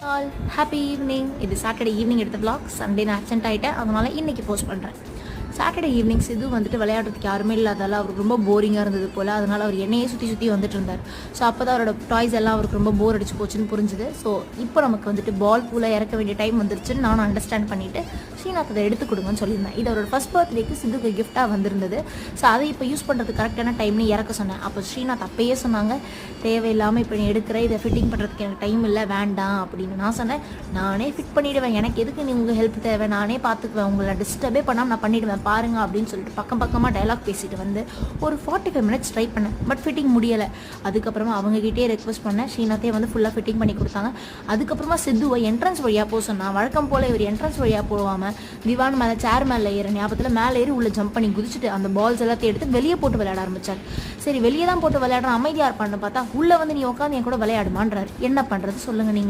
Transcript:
All happy evening. இது Saturday evening எடுத்த vlog. Sunday நான் ஆப்சென்ட் ஆகிட்டேன், அதனால் இன்றைக்கி போஸ்ட் பண்ணுறேன். சாட்டர்டே ஈவினிங் சிது வந்துட்டு விளையாடுறதுக்கு யாருமே இல்லாதால அவருக்கு ரொம்ப போரிங்காக இருந்தது போல். அதனால் அவர் என்னையே சுற்றி வந்துட்டு இருந்தார். ஸோ அப்போ தான் அவரோட டாய்ஸ் எல்லாம் அவருக்கு ரொம்ப போர் அடிச்சு போச்சுன்னு புரிஞ்சுது. ஸோ இப்போ நமக்கு வந்துட்டு பால் பூலை இறக்க வேண்டிய டைம் வந்துருச்சுன்னு நானும் அண்டர்ஸ்டாண்ட் பண்ணிவிட்டு ஸ்ரீநாத் அதை எடுத்து கொடுங்கன்னு சொல்லியிருந்தேன். இது அவரோட ஃபர்ஸ்ட் பர்த்டேக்கு சிதுக்கு கிஃப்ட்டாக வந்திருந்தது. ஸோ அதை இப்போ யூஸ் பண்ணுறது கரெக்டான டைம்னு இறக்க சொன்னேன். அப்போ ஸ்ரீநாத் அப்பயே சொன்னாங்க, தேவையில்லாமல் இப்போ நீ எடுக்கிற இதை ஃபிட்டிங் பண்ணுறதுக்கு எனக்கு டைம் இல்லை, வேண்டாம் அப்படின்னு. நான் சொன்னேன், நானே ஃபிட் பண்ணிவிடுவேன், எனக்கு எதுக்கு நீ உங்கள் ஹெல்ப் தேவை, நானே பார்த்துக்குவேன், உங்களை டிஸ்டர்பே பண்ணாமல் நான் பண்ணிவிடுவேன் பாருங்க அப்படின்னு சொல்லிட்டு பக்கமாக டைலாக் பேசிட்டு வந்து ஒரு 45 மினிட்ஸ் ட்ரை பண்ணேன். பட் ஃபிட்டிங் முடியலை. அதுக்கப்புறமா அவங்ககிட்டே ரெக்வஸ்ட் பண்ணேன். ஸ்ரீநாத்தே வந்து ஃபுல்லாக ஃபிட்டிங் பண்ணி கொடுத்தாங்க. அதுக்கப்புறமா சித்துவை என்ட்ரன்ஸ் வழியாக போக சொன்னான். வழக்கம் போல் இவர் என்ட்ரன்ஸ் வழியாக போகாமல் திவான் மேலே சேர் மேலே ஏற ஞாபகத்தில் மேலே ஏறி உள்ள ஜம்ப் பண்ணி குதிச்சுட்டு அந்த பால்ஸ் எல்லாத்தையும் எடுத்து வெளியே போட்டு விளையாட ஆரம்பிச்சார். சரி வெளியே தான் போட்டு விளையாடுற அமைதியாக இருப்பான்னு பார்த்தா உள்ளே வந்து நீ உட்காந்து என் கூட விளையாடுமான்றார். என்ன பண்ணுறது சொல்லுங்கள் நீங்களே.